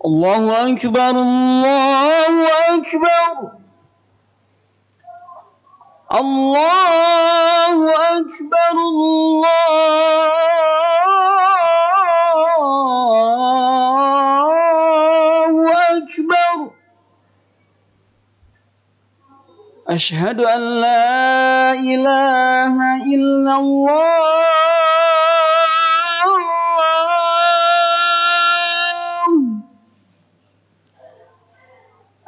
الله أكبر الله أكبر الله أكبر الله أكبر أشهد أن لا إله إلا الله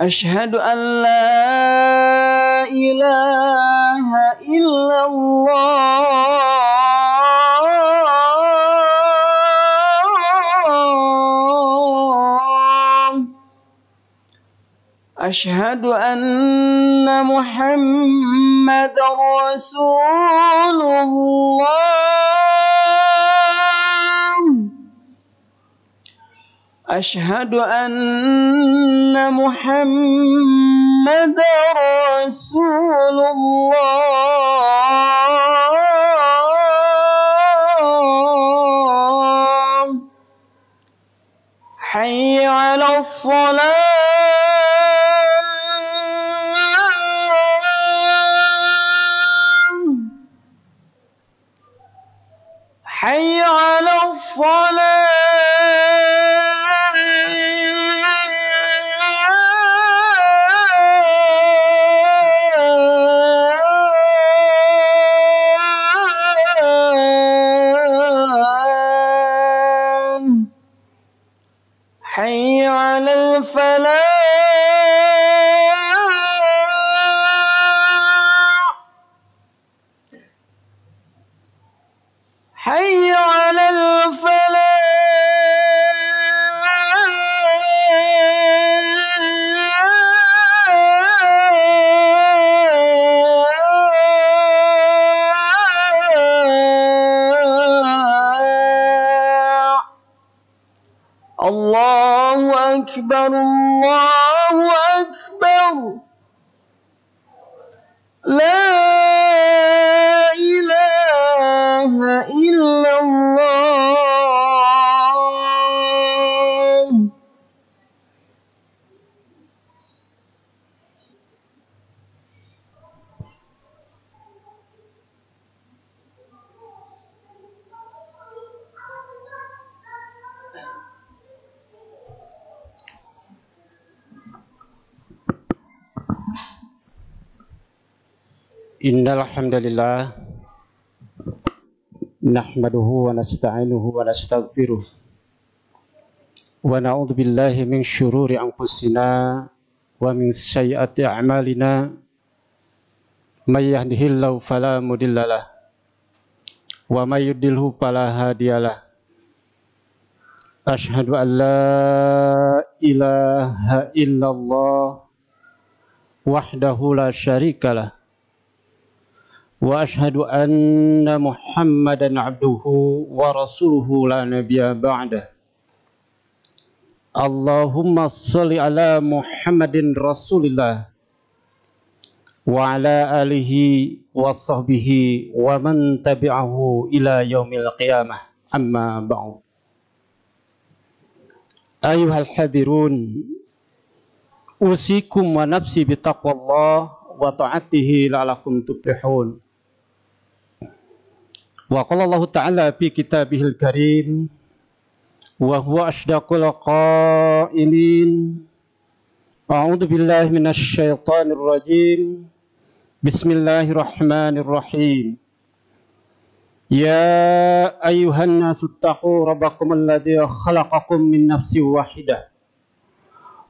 أشهد أن لا إله إلا الله أشهد أن محمدا رسول الله أشهد أن محمدا رسول الله حي على الصلاة حي على الصلاة حي على الفلاح حي على الفلاح الله أكبر الله أكبر لا إله إلا الله Innal hamdalillah nahmaduhu wa nasta'inuhu wa nastaghfiruh wa na'udzu billahi min syururi anfusina wa min sayyiati a'malina may yahdihillahu fala mudhillalah wa may yudlilhu fala hadiyalah asyhadu an la ilaha illallah wahdahu la syarikalah wa ashhadu anna Muhammadan abduhu wa rasuluhu la nabiyya ba'dah. Allahumma sholli ala Muhammadin rasulillah wa ala alihi wa sahbihi wa man tabi'ahu ila yaumil qiyamah, amma ba'd. Ayuhal hadirun, usikum wa nafsi bitaqwallah wa ta'atihi la'alakum tuflihun. Wa qala Allah Ta'ala fi kitabihil karim wa huwa ashdaqul qailin a'udzu billahi minasy syaithanir rajim bismillahirrahmanirrahim ya ayyuhan nasu taqu rabbakum alladzi khalaqakum min nafsin wahidah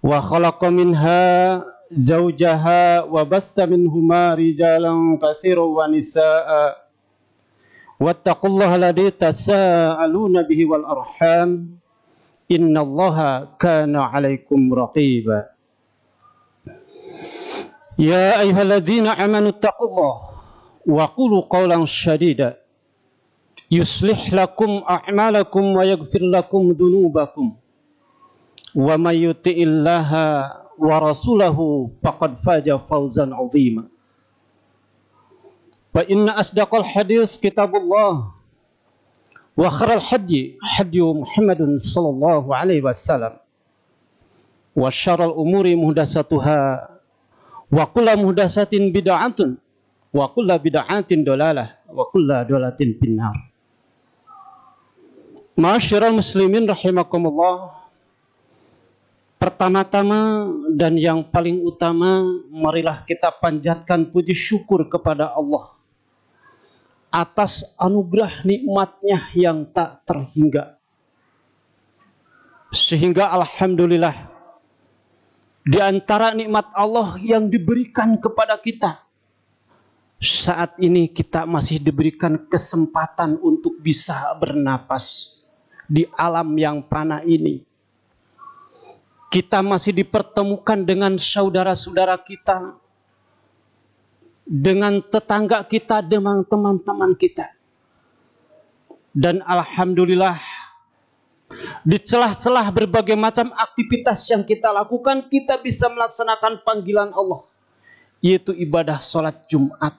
wa khalaqa minha zawjaha wa bassa minhuma rijalan katsiran wa nisaa'a wattaqullaha alladzi tasaaluna bihi wal arham innallaha kana 'alaikum raqiba. Ya ayyuhalladzina amanu taqullaha wa qulu qawlan sadida yuslih lakum a'malakum wa yaghfir lakum dhunubakum wa may yuti'illaha wa rasulahu faqad faza fawzan 'azima. Fa inna asdaqal hadits kitabullah wa khairal hadi Muhammadun sallallahu alaihi wasallam, wa syarrul umuri muhdatsatuha, wa kullu muhdatsatin bid'atun, wa kullu bid'atin dalalah, wa kullu dalalatin finnar. Ma'asyiral muslimin rahimakumullah. Pertama-tama dan yang paling utama, marilah kita panjatkan puji syukur kepada Allah atas anugerah nikmatnya yang tak terhingga. Sehingga alhamdulillah, di antara nikmat Allah yang diberikan kepada kita, saat ini kita masih diberikan kesempatan untuk bisa bernapas di alam yang fana ini. Kita masih dipertemukan dengan saudara-saudara kita, dengan tetangga kita, dengan teman-teman kita. Dan alhamdulillah, di celah-celah berbagai macam aktivitas yang kita lakukan, kita bisa melaksanakan panggilan Allah, yaitu ibadah sholat Jumat.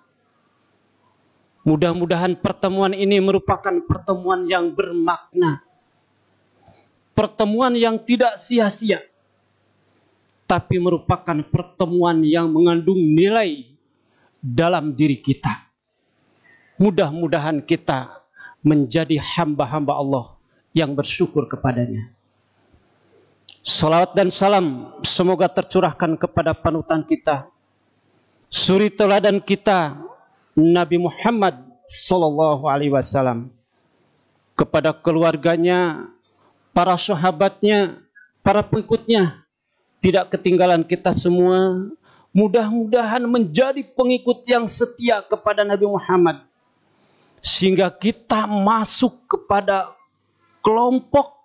Mudah-mudahan pertemuan ini merupakan pertemuan yang bermakna, pertemuan yang tidak sia-sia, tapi merupakan pertemuan yang mengandung nilai dalam diri kita. Mudah-mudahan kita menjadi hamba-hamba Allah yang bersyukur kepadanya. Salawat dan salam semoga tercurahkan kepada panutan kita, suri teladan kita, Nabi Muhammad sallallahu alaihi wasallam, kepada keluarganya, para sahabatnya, para pengikutnya. Tidak ketinggalan kita semua, mudah-mudahan menjadi pengikut yang setia kepada Nabi Muhammad, sehingga kita masuk kepada kelompok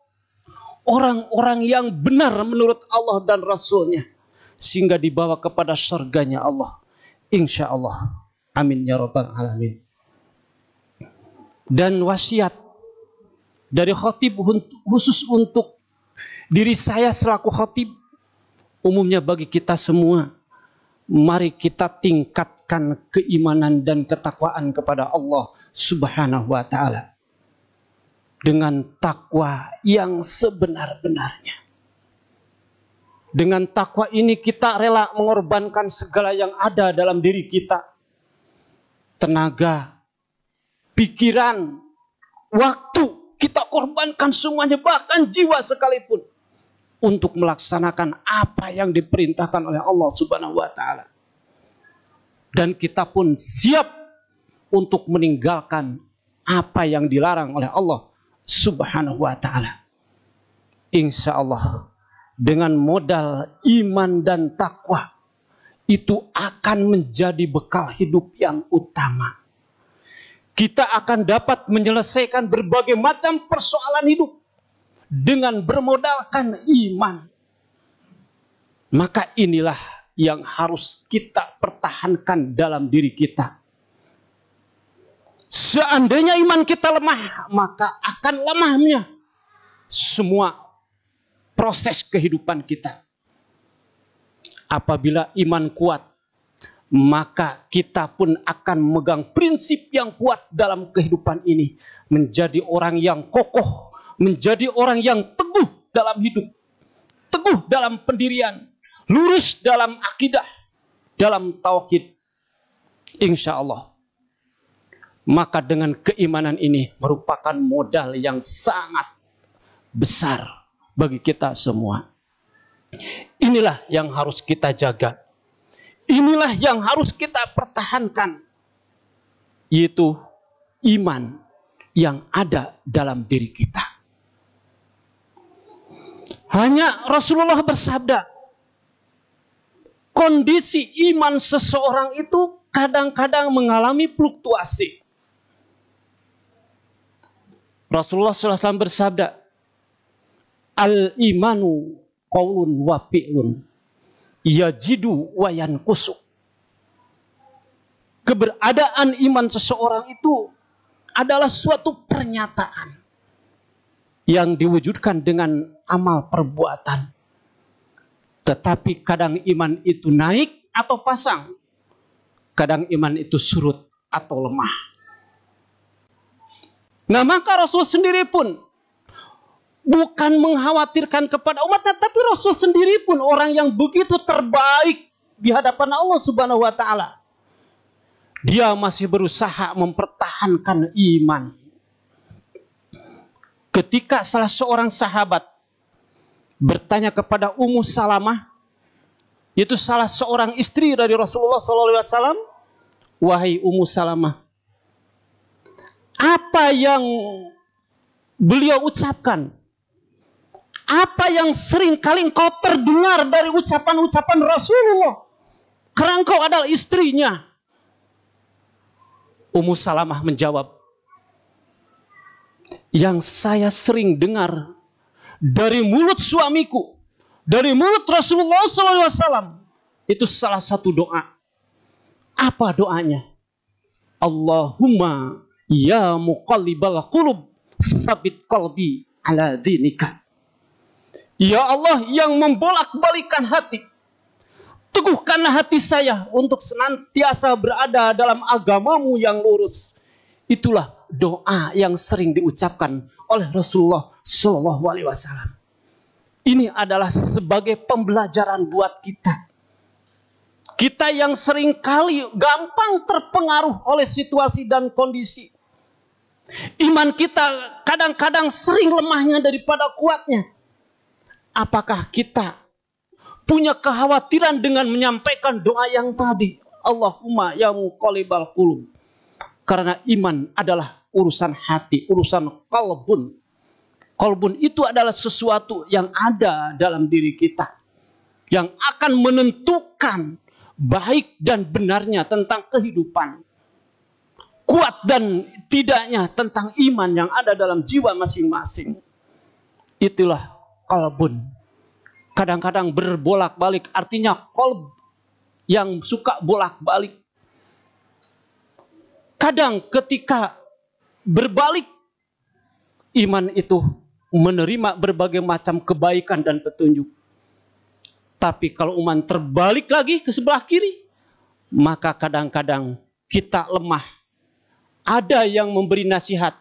orang-orang yang benar menurut Allah dan Rasulnya, sehingga dibawa kepada surganya Allah, insya Allah. Amin ya rabbal alamin. Dan wasiat dari khatib khusus untuk diri saya selaku khatib, umumnya bagi kita semua, mari kita tingkatkan keimanan dan ketakwaan kepada Allah Subhanahu wa ta'ala dengan takwa yang sebenar-benarnya. Dengan takwa ini kita rela mengorbankan segala yang ada dalam diri kita, tenaga, pikiran, waktu, kita korbankan semuanya, bahkan jiwa sekalipun, untuk melaksanakan apa yang diperintahkan oleh Allah Subhanahu wa ta'ala. Dan kita pun siap untuk meninggalkan apa yang dilarang oleh Allah Subhanahu wa ta'ala. Insya Allah, dengan modal iman dan takwa, itu akan menjadi bekal hidup yang utama. Kita akan dapat menyelesaikan berbagai macam persoalan hidup dengan bermodalkan iman. Maka inilah yang harus kita pertahankan dalam diri kita. Seandainya iman kita lemah, maka akan lemahnya semua proses kehidupan kita. Apabila iman kuat, maka kita pun akan memegang prinsip yang kuat dalam kehidupan ini, menjadi orang yang kokoh, menjadi orang yang teguh dalam hidup, teguh dalam pendirian, lurus dalam akidah, dalam tauhid, insya Allah. Maka dengan keimanan ini merupakan modal yang sangat besar bagi kita semua. Inilah yang harus kita jaga, inilah yang harus kita pertahankan, yaitu iman yang ada dalam diri kita. Hanya Rasulullah bersabda, kondisi iman seseorang itu kadang-kadang mengalami fluktuasi. Rasulullah SAW bersabda, al-imanu qaulun wa fi'lun yajidu wa yanqusu. Keberadaan iman seseorang itu adalah suatu pernyataan yang diwujudkan dengan amal perbuatan. Tetapi kadang iman itu naik atau pasang, kadang iman itu surut atau lemah. Nah, maka Rasul sendiri pun bukan mengkhawatirkan kepada umatnya, tapi Rasul sendiri pun orang yang begitu terbaik di hadapan Allah Subhanahu wa taala. Dia masih berusaha mempertahankan iman. Ketika salah seorang sahabat bertanya kepada Ummu Salamah, itu salah seorang istri dari Rasulullah SAW, wahai Ummu Salamah, apa yang beliau ucapkan? Apa yang sering kali engkau terdengar dari ucapan-ucapan Rasulullah? Karena engkau adalah istrinya. Ummu Salamah menjawab, yang saya sering dengar dari mulut suamiku, dari mulut Rasulullah SAW, itu salah satu doa. Apa doanya? Allahumma ya muqallibal qulub, sabit qalbi ala dinika. Ya Allah yang membolak-balikan hati, teguhkanlah hati saya untuk senantiasa berada dalam agamamu yang lurus. Itulah doa yang sering diucapkan oleh Rasulullah SAW. Ini adalah sebagai pembelajaran buat kita. Kita yang sering kali gampang terpengaruh oleh situasi dan kondisi. Iman kita kadang-kadang sering lemahnya daripada kuatnya. Apakah kita punya kekhawatiran dengan menyampaikan doa yang tadi? Allahumma ya muqallibal qulub. Karena iman adalah urusan hati, urusan qalbun. Qalbun itu adalah sesuatu yang ada dalam diri kita, yang akan menentukan baik dan benarnya tentang kehidupan, kuat dan tidaknya tentang iman yang ada dalam jiwa masing-masing. Itulah qalbun. Kadang-kadang berbolak-balik, artinya qalb yang suka bolak-balik. Kadang ketika berbalik, iman itu menerima berbagai macam kebaikan dan petunjuk. Tapi kalau iman terbalik lagi ke sebelah kiri, maka kadang-kadang kita lemah. Ada yang memberi nasihat,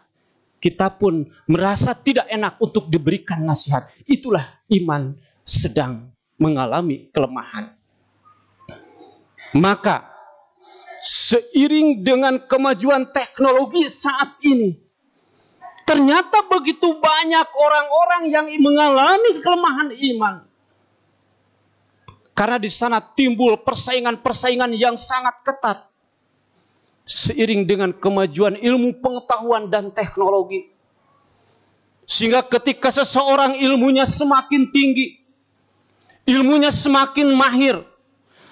kita pun merasa tidak enak untuk diberikan nasihat. Itulah iman sedang mengalami kelemahan. Maka seiring dengan kemajuan teknologi saat ini, ternyata begitu banyak orang-orang yang mengalami kelemahan iman. Karena di sana timbul persaingan-persaingan yang sangat ketat. Seiring dengan kemajuan ilmu pengetahuan dan teknologi. Sehingga ketika seseorang ilmunya semakin tinggi, ilmunya semakin mahir,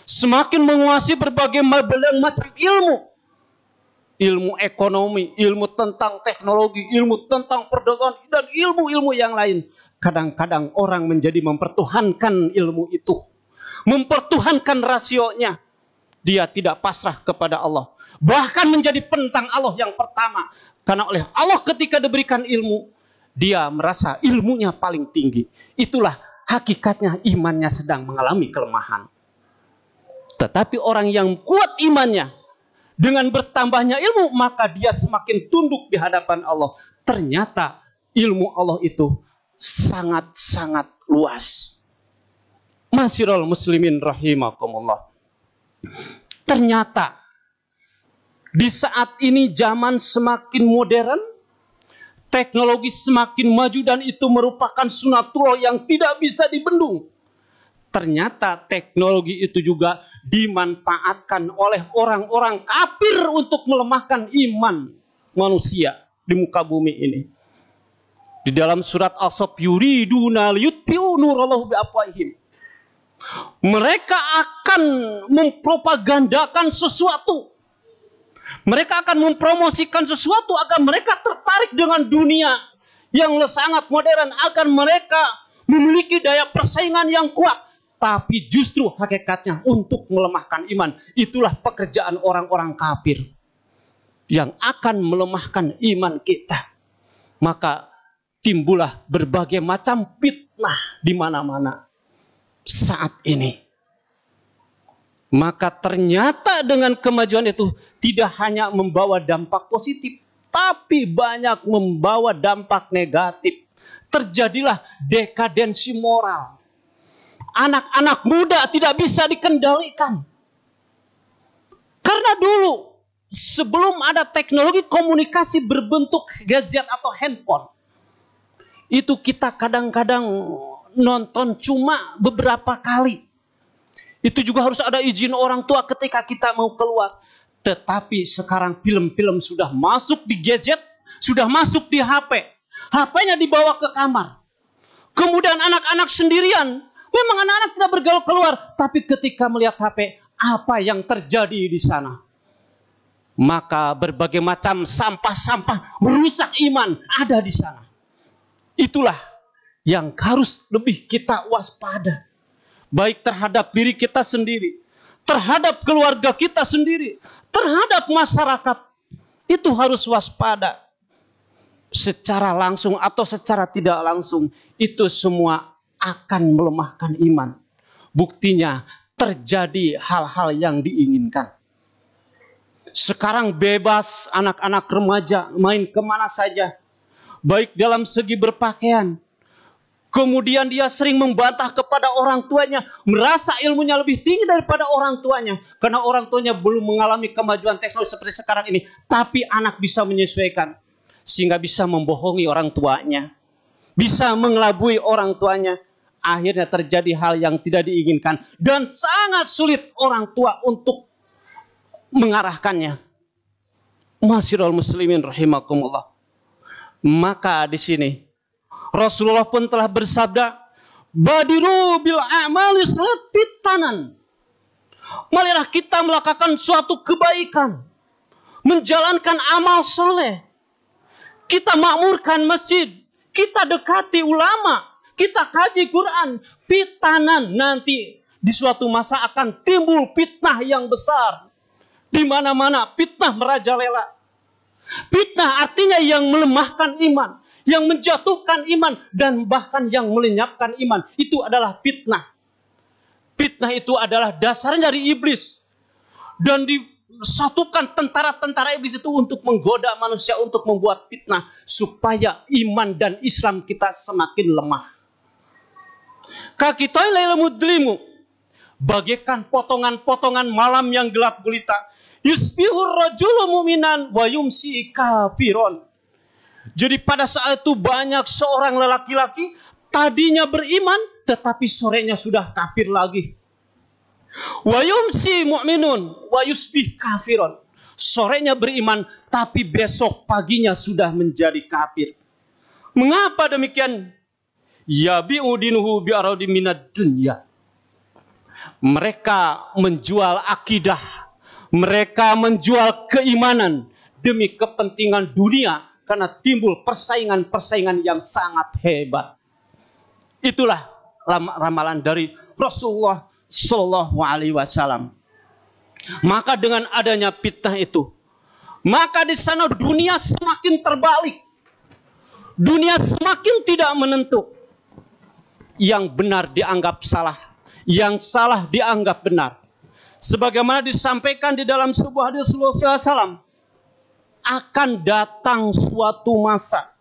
semakin menguasai berbagai macam ilmu. Ilmu ekonomi, ilmu tentang teknologi, ilmu tentang perdagangan, dan ilmu-ilmu yang lain. Kadang-kadang orang menjadi mempertuhankan ilmu itu. Mempertuhankan rasionya. Dia tidak pasrah kepada Allah. Bahkan menjadi penentang Allah yang pertama. Karena oleh Allah ketika diberikan ilmu, dia merasa ilmunya paling tinggi. Itulah hakikatnya imannya sedang mengalami kelemahan. Tetapi orang yang kuat imannya, dengan bertambahnya ilmu, maka dia semakin tunduk di hadapan Allah. Ternyata ilmu Allah itu sangat-sangat luas. Masyiral muslimin rahimakumullah. Ternyata di saat ini zaman semakin modern, teknologi semakin maju, dan itu merupakan sunatullah yang tidak bisa dibendung. Ternyata teknologi itu juga dimanfaatkan oleh orang-orang kafir untuk melemahkan iman manusia di muka bumi ini. Di dalam surat As-Saff, yuriduna liyutfi'u nurallahi biafwahihim. Mereka akan mempropagandakan sesuatu. Mereka akan mempromosikan sesuatu agar mereka tertarik dengan dunia yang sangat modern, agar mereka memiliki daya persaingan yang kuat. Tapi justru hakikatnya untuk melemahkan iman. Itulah pekerjaan orang-orang kafir yang akan melemahkan iman kita. Maka timbullah berbagai macam fitnah di mana-mana saat ini. Maka ternyata dengan kemajuan itu tidak hanya membawa dampak positif, tapi banyak membawa dampak negatif. Terjadilah dekadensi moral. Anak-anak muda tidak bisa dikendalikan. Karena dulu sebelum ada teknologi komunikasi berbentuk gadget atau handphone, itu kita kadang-kadang nonton cuma beberapa kali. Itu juga harus ada izin orang tua ketika kita mau keluar. Tetapi sekarang film-film sudah masuk di gadget, sudah masuk di HP. HP-nya dibawa ke kamar. Kemudian anak-anak sendirian. Memang anak-anak tidak bergaul keluar. Tapi ketika melihat HP, apa yang terjadi di sana? Maka berbagai macam sampah-sampah merusak iman ada di sana. Itulah yang harus lebih kita waspada. Baik terhadap diri kita sendiri, terhadap keluarga kita sendiri, terhadap masyarakat. Itu harus waspada. Secara langsung atau secara tidak langsung, itu semua akan melemahkan iman. Buktinya terjadi hal-hal yang diinginkan. Sekarang bebas anak-anak remaja main kemana saja. Baik dalam segi berpakaian. Kemudian dia sering membantah kepada orang tuanya. Merasa ilmunya lebih tinggi daripada orang tuanya. Karena orang tuanya belum mengalami kemajuan teknologi seperti sekarang ini. Tapi anak bisa menyesuaikan. Sehingga bisa membohongi orang tuanya. Bisa mengelabui orang tuanya. Akhirnya terjadi hal yang tidak diinginkan. Dan sangat sulit orang tua untuk mengarahkannya. Ma'asyiral muslimin rahimakumullah. Maka di sini Rasulullah pun telah bersabda, badiru bil a'mali fitanan. Marilah kita melakukan suatu kebaikan, menjalankan amal soleh. Kita makmurkan masjid, kita dekati ulama, kita kaji Quran. Fitanan, nanti di suatu masa akan timbul fitnah yang besar. Di mana-mana fitnah merajalela. Fitnah artinya yang melemahkan iman, yang menjatuhkan iman, dan bahkan yang melenyapkan iman. Itu adalah fitnah. Fitnah itu adalah dasarnya dari iblis. Dan disatukan tentara-tentara iblis itu untuk menggoda manusia, untuk membuat fitnah. Supaya iman dan Islam kita semakin lemah. Kakitoi laila mudlimu. Bagaikan potongan-potongan malam yang gelap gulita. Yusbihur rajulu mu'minan wa yumsi kafiron. Jadi pada saat itu banyak seorang lelaki-laki tadinya beriman tetapi sorenya sudah kafir lagi. Wa yumsi mu'minun wa yusbih kafiron. Sorenya beriman tapi besok paginya sudah menjadi kafir. Mengapa demikian? Yabi'u dinuhu bi'aradi minad dunya. Mereka menjual akidah. Mereka menjual keimanan demi kepentingan dunia karena timbul persaingan-persaingan yang sangat hebat. Itulah ramalan dari Rasulullah Shallallahu Alaihi Wasallam. Maka dengan adanya fitnah itu, maka di sana dunia semakin terbalik, dunia semakin tidak menentu. Yang benar dianggap salah, yang salah dianggap benar. Sebagaimana disampaikan di dalam sebuah hadis Rasulullah SAW, akan datang suatu masa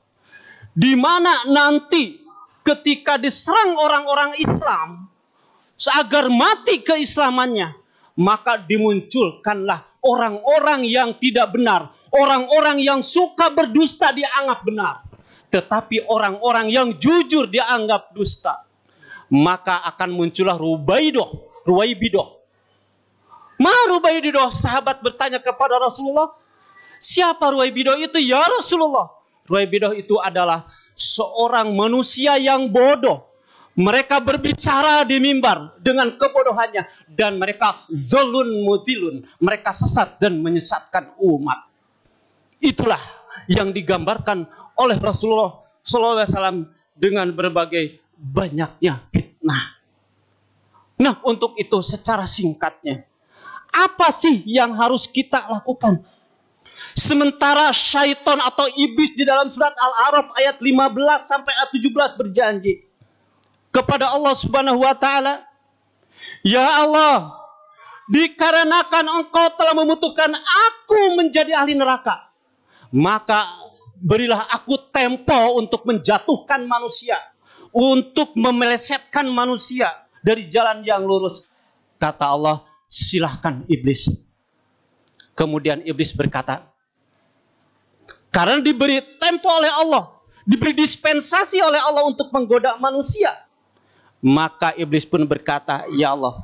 di mana nanti ketika diserang orang-orang Islam agar mati keislamannya, maka dimunculkanlah orang-orang yang tidak benar, orang-orang yang suka berdusta dianggap benar, tetapi orang-orang yang jujur dianggap dusta. Maka akan muncullah Ruwaibidah. Rubaibidah, sahabat bertanya kepada Rasulullah, siapa Ruwaibidah itu ya Rasulullah? Ruwaibidah itu adalah seorang manusia yang bodoh. Mereka berbicara di mimbar dengan kebodohannya. Dan mereka zalun mutilun. Mereka sesat dan menyesatkan umat. Itulah yang digambarkan oleh Rasulullah SAW dengan berbagai banyaknya fitnah. Nah, untuk itu secara singkatnya, apa sih yang harus kita lakukan? Sementara syaitan atau iblis di dalam surat Al-A'raf ayat 15 sampai ayat 17 berjanji kepada Allah Subhanahu wa taala, "Ya Allah, dikarenakan Engkau telah membutuhkan aku menjadi ahli neraka, Maka berilah aku tempo untuk menjatuhkan manusia, untuk memelesetkan manusia dari jalan yang lurus. Kata Allah, silahkan iblis. Kemudian iblis berkata, karena diberi tempo oleh Allah, diberi dispensasi oleh Allah untuk menggoda manusia, maka iblis pun berkata, ya Allah,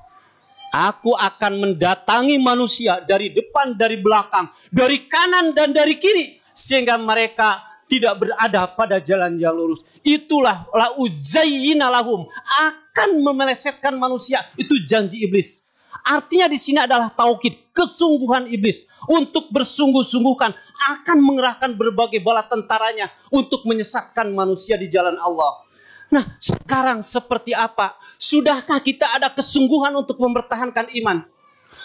aku akan mendatangi manusia dari depan, dari belakang, dari kanan dan dari kiri, sehingga mereka tidak berada pada jalan yang lurus. Itulah la uzayyina lahum, akan memelesetkan manusia. Itu janji iblis. Artinya di sini adalah taukid, kesungguhan iblis untuk bersungguh-sungguhkan akan mengerahkan berbagai bala tentaranya untuk menyesatkan manusia di jalan Allah. Nah, sekarang seperti apa? Sudahkah kita ada kesungguhan untuk mempertahankan iman?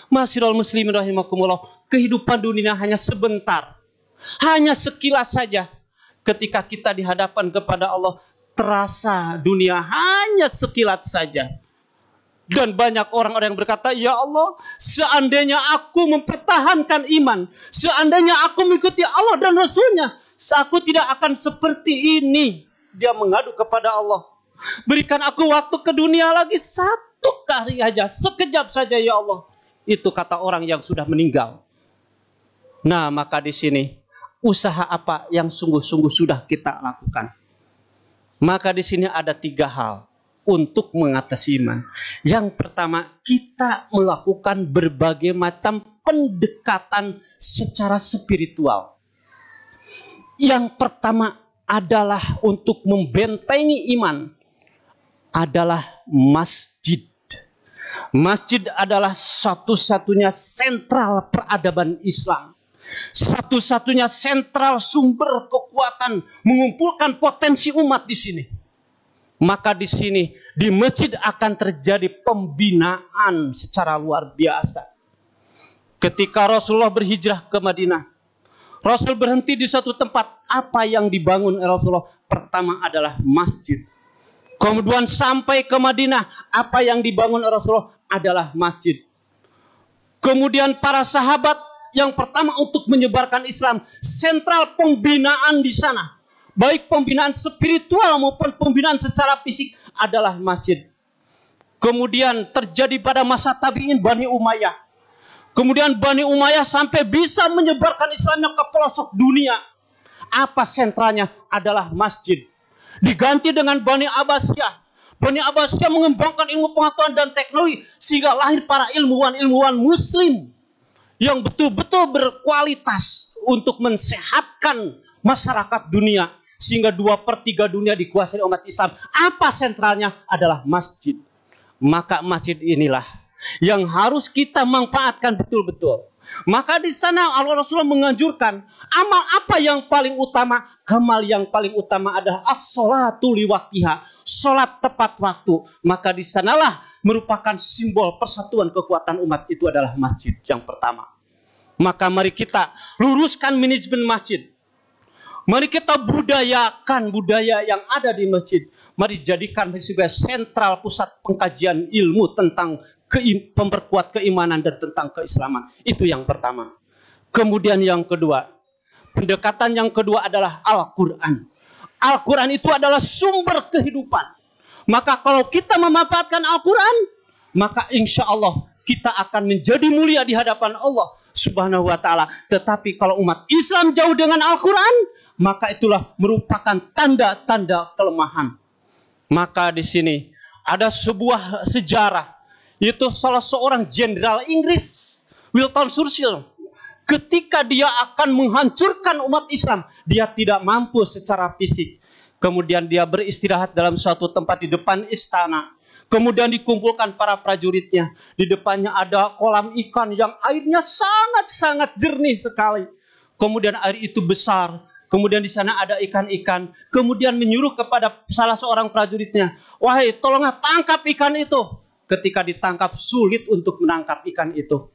Ma'asyiral muslimin rahimakumullah, kehidupan dunia hanya sebentar, hanya sekilas saja. Ketika kita dihadapan kepada Allah, terasa dunia hanya sekilas saja. Dan banyak orang-orang yang berkata, ya Allah, seandainya aku mempertahankan iman, seandainya aku mengikuti Allah dan Rasulnya, aku tidak akan seperti ini. Dia mengadu kepada Allah, berikan aku waktu ke dunia lagi satu kali aja, sekejap saja ya Allah. Itu kata orang yang sudah meninggal. Nah, maka di sini usaha apa yang sungguh-sungguh sudah kita lakukan? Maka di sini ada 3 hal untuk mengatasi iman. Yang pertama, kita melakukan berbagai macam pendekatan secara spiritual. Yang pertama adalah untuk membentengi iman, adalah masjid. Masjid adalah satu-satunya sentral peradaban Islam. Satu-satunya sentral sumber kekuatan mengumpulkan potensi umat di sini. Maka di sini di masjid akan terjadi pembinaan secara luar biasa. Ketika Rasulullah berhijrah ke Madinah, Rasul berhenti di suatu tempat. Apa yang dibangun Rasulullah? Pertama adalah masjid. Kemudian sampai ke Madinah, apa yang dibangun Rasulullah adalah masjid. Kemudian para sahabat yang pertama untuk menyebarkan Islam, sentral pembinaan di sana, baik pembinaan spiritual maupun pembinaan secara fisik, adalah masjid. Kemudian terjadi pada masa tabi'in Bani Umayyah. Kemudian Bani Umayyah sampai bisa menyebarkan Islamnya ke pelosok dunia. Apa sentralnya? Adalah masjid. Diganti dengan Bani Abbasiyah. Bani Abbasiyah mengembangkan ilmu pengetahuan dan teknologi sehingga lahir para ilmuwan-ilmuwan muslim yang betul-betul berkualitas untuk mensehatkan masyarakat dunia, sehingga 2/3 dunia dikuasai umat Islam. Apa sentralnya? Adalah masjid. Maka masjid inilah yang harus kita manfaatkan betul-betul. Maka di sana Allah Rasulullah menganjurkan amal apa yang paling utama? Amal yang paling utama adalah as-sholatu liwaqtiha, sholat tepat waktu. Maka di sanalah merupakan simbol persatuan kekuatan umat, itu adalah masjid yang pertama. Maka mari kita luruskan manajemen masjid. Mari kita budayakan budaya yang ada di masjid. Mari jadikan sebagai sentral pusat pengkajian ilmu tentang memperkuat keimanan dan tentang keislaman. Itu yang pertama. Kemudian yang kedua, pendekatan yang kedua adalah Al-Quran. Al-Quran itu adalah sumber kehidupan. Maka kalau kita memanfaatkan Al-Quran, maka insya Allah kita akan menjadi mulia di hadapan Allah Subhanahu wa ta'ala. Tetapi kalau umat Islam jauh dengan Al-Quran, maka itulah merupakan tanda-tanda kelemahan. Maka di sini ada sebuah sejarah, yaitu salah seorang jenderal Inggris, Winston Churchill. Ketika dia akan menghancurkan umat Islam, dia tidak mampu secara fisik. Kemudian dia beristirahat dalam suatu tempat di depan istana. Kemudian dikumpulkan para prajuritnya. Di depannya ada kolam ikan yang airnya sangat-sangat jernih sekali. Kemudian air itu besar. Kemudian di sana ada ikan-ikan. Kemudian menyuruh kepada salah seorang prajuritnya, wahai, tolonglah tangkap ikan itu. Ketika ditangkap, sulit untuk menangkap ikan itu.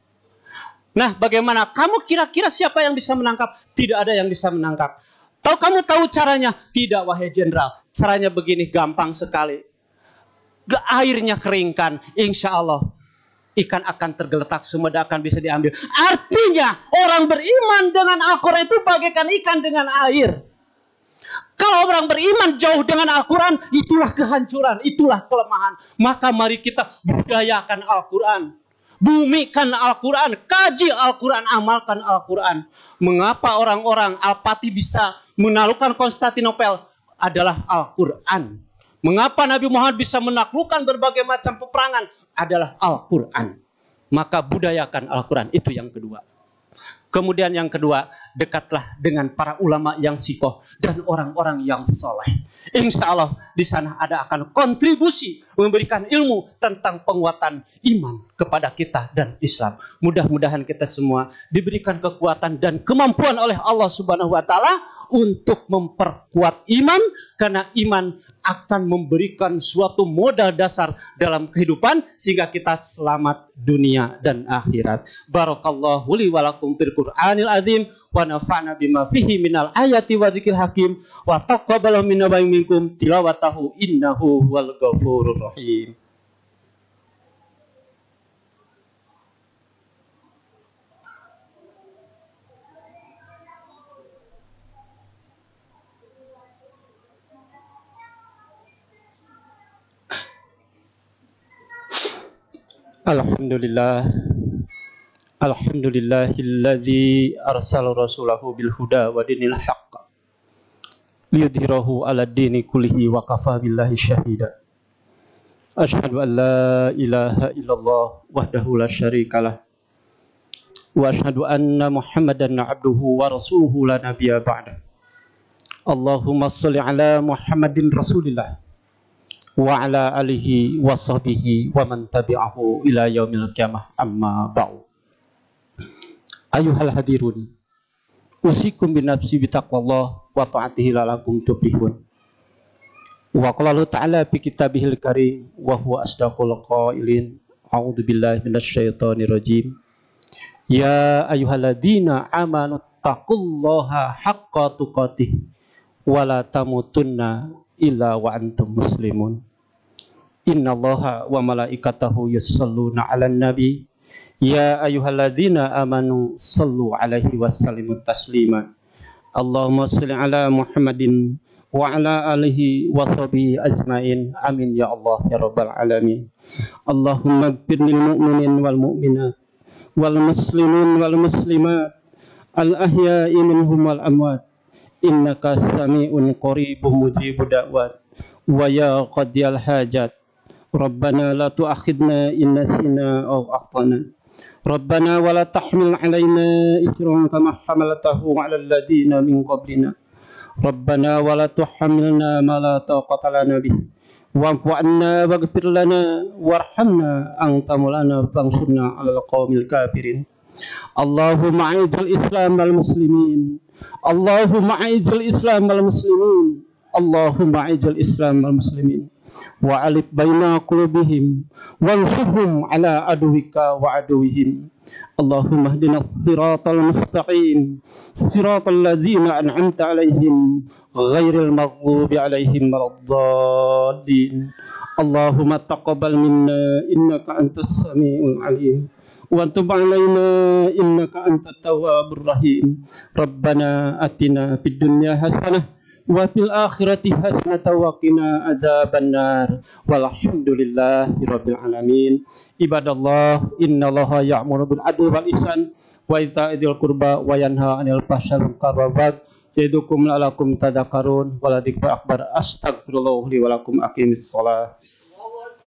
Nah, bagaimana? Kamu kira-kira siapa yang bisa menangkap? Tidak ada yang bisa menangkap. Kamu tahu caranya? Tidak, wahai jenderal. Caranya begini, gampang sekali. Airnya keringkan, insya Allah ikan akan tergeletak, semua akan bisa diambil. Artinya orang beriman dengan Al-Quran itu bagaikan ikan dengan air. Kalau orang beriman jauh dengan Al-Quran, itulah kehancuran, itulah kelemahan. Maka mari kita budayakan Al-Quran. Bumikan Al-Quran, kaji Al-Quran, amalkan Al-Quran. Mengapa orang-orang Al-Fatih bisa menaklukkan Konstantinopel? Adalah Al-Quran. Mengapa Nabi Muhammad bisa menaklukkan berbagai macam peperangan? Adalah Al-Quran. Maka budayakan Al-Quran, itu yang kedua. Kemudian yang kedua, dekatlah dengan para ulama yang sikoh dan orang-orang yang soleh. Insya Allah di sana ada akan kontribusi memberikan ilmu tentang penguatan iman kepada kita dan Islam. Mudah-mudahan kita semua diberikan kekuatan dan kemampuan oleh Allah Subhanahu wa Ta'ala untuk memperkuat iman, karena iman akan memberikan suatu modal dasar dalam kehidupan sehingga kita selamat dunia dan akhirat. Barakallahu li wa lakum fil Qur'anil azim wa nafa'na bima fihi minal ayati wa dzikril hakim wa taqabbal minna wa minkum tilawatahu innahu wal ghafurur rahim. Alhamdulillah. Alhamdulillahilladzi arsala rasulahu bil huda wa dinil haqq liyudhhirahu 'ala dini kullihi wa kafa billahi syahida. Asyhadu an la ilaha illallah wahdahu la syarikalah wa asyhadu anna Muhammadan 'abduhu wa rasuluhu la nabiyya ba'da. Allahumma shalli 'ala Muhammadin rasulillah wa ala alihi wa sahbihi wa man tabi'ahu ila yaumil qiyamah, amma ba'du. Ayuhal hadirun, usikum binafsi bitaqwallah wa ta'atihi lalakum tuflihun. Wa qala Allah ta'ala fi kitabihil karim wa huwa asdaqul qailin. A'udzu billahi minasyaitonir rajim. Ya ayyuhalladzina amanu taqullaha haqqa tuqatih wa la tamutunna illa wa antum muslimun. Innallaha wa malaikatahu yusholluna 'alan nabi ya ayyuhalladzina amanu shallu 'alaihi wa sallimu taslima. Allahumma shalli 'ala Muhammadin wa 'ala alihi wa sahbihi ajmain. Amin ya Allah ya rabbal alamin. Allahumma ighfir lil mu'minin wal mu'minat wal muslimin wal muslimat al ahya'i minhum wal amwat innaka sami'un qaribun mujibud da'wat wa ya qadiyal hajat. Rabbana la tu'akhidna in nasina aw akhtana. Rabbana wa la tahmil 'alaina isran kama hamaltahu 'alal ladzina min qablina. Rabbana wa la tuhammilna ma la taqata lana bih. Wa'fu 'anna waghfir lana warhamna anta maulana fansurna 'alal qaumil kafirin. Allahumma a'izil Islam wal muslimin. Allahumma a'izil Islam wal muslimin. Allahumma a'izil Islam wal muslimin. Wa alif baina qulubihim wansurhum ala aduwika wa aduwihim. Allahumma ihdinas siratal mustaqim, siratal ladzina an'amta 'alaihim ghairil maghdubi 'alaihim waladdallin. Allahumma taqabbal minna innaka antas samiul 'alim wa tub 'alaina innaka antat tawwabur rahim. Rabbana atina fid dunya hasanah wa fil akhirati hasanatan wa qina adzabannar. Walhamdulillahi rabbil alamin. Ibadallah, innallaha ya'muru bil adli wal ihsan wa ita'i dzil qurba wa yanha 'anil fahsya'i wal munkar wal baghi ya'idukum la'allakum tadhakkarun. Wa la dzikru akbar. Astaghfirullah li wa lakum. Aqimis shalah.